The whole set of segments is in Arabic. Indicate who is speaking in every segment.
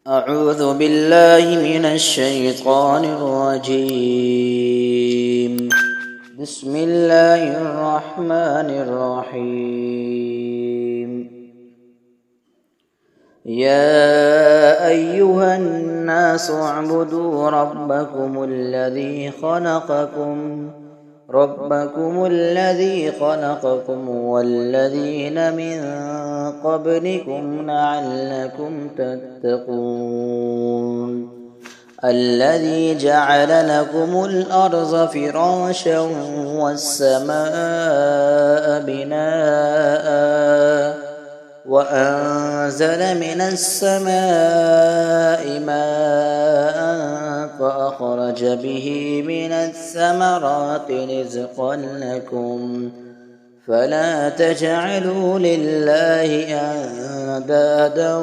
Speaker 1: أعوذ بالله من الشيطان الرجيم. بسم الله الرحمن الرحيم. يا أيها الناس اعبدوا ربكم الذي خلقكم والذين من قبلكم لعلكم تتقون. الذي جعل لكم الأرض فراشا والسماء بناء وأنزل من السماء ماء فأخرج به من الثمرات رزقا لكم فلا تجعلوا لله أندادا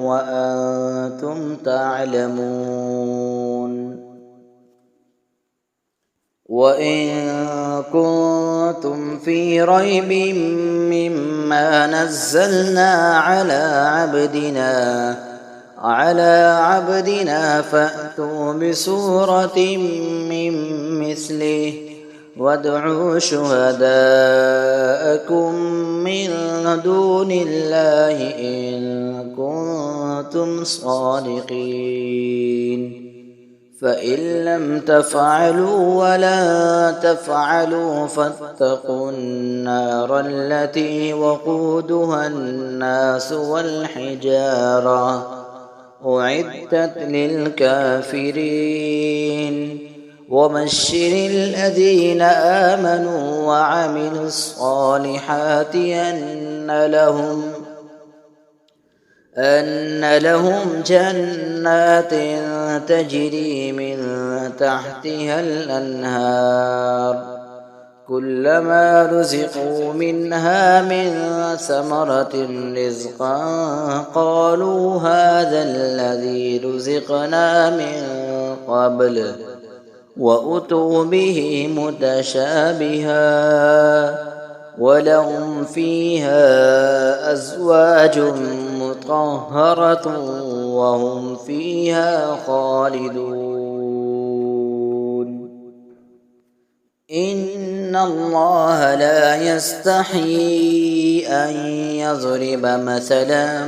Speaker 1: وأنتم تعلمون. وإن كنتم في ريب مما نزلنا على عبدنا فأتوا بسورة من مثله وادعوا شهداءكم من دون الله إن كنتم صادقين. فإن لم تفعلوا ولا تفعلوا فاتقوا النار التي وقودها الناس والحجارة أعدت للكافرين. وبشر الذين آمنوا وعملوا الصالحات أن لهم جنات تجري من تحتها الأنهار كلما رزقوا منها من ثمرة رزقا قالوا هذا الذي رزقنا من قبل وأتوا به متشابها ولهم فيها أزواج مطهرة وهم فيها خالدون. إن الله لا يستحيي أن يضرب مثلا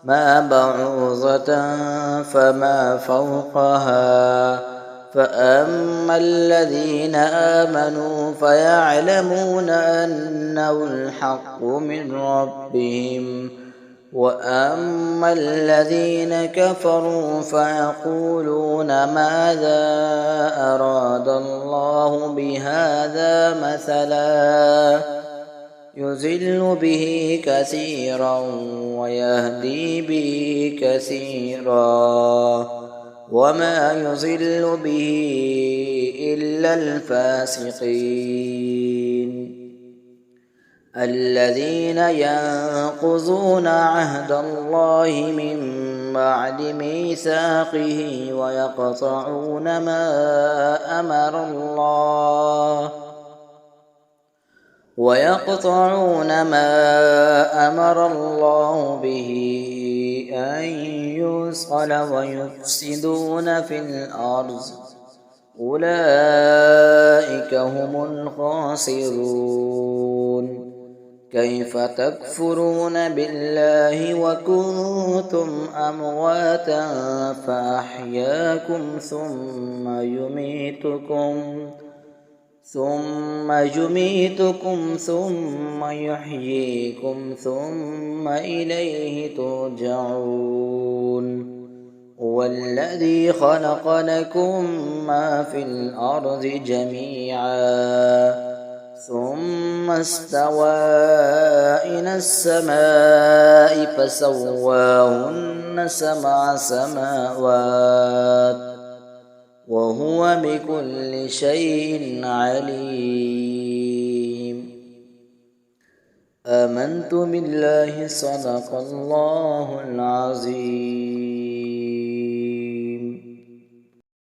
Speaker 1: ما بعوضة فما فوقها فأما الذين آمنوا فيعلمون أنه الحق من ربهم وأما الذين كفروا فيقولون ماذا أراد الله بهذا مثلا يضل به كثيرا ويهدي به كثيرا وما يضل به إلا الفاسقين. الذين ينقضون عهد الله من بعد ميثاقه ويقطعون ما أمر الله به أن يوصل ويفسدون في الأرض أولئك هم الخاسرون. كيف تكفرون بالله وكنتم أمواتا فأحياكم ثم يميتكم ثم يحييكم ثم إليه ترجعون. هو الذي خلق لكم ما في الأرض جميعا ثم استوى إلى السماء فسواهن 7 سماوات وهو بكل شيء عليم. آمنت بالله صدق الله العظيم.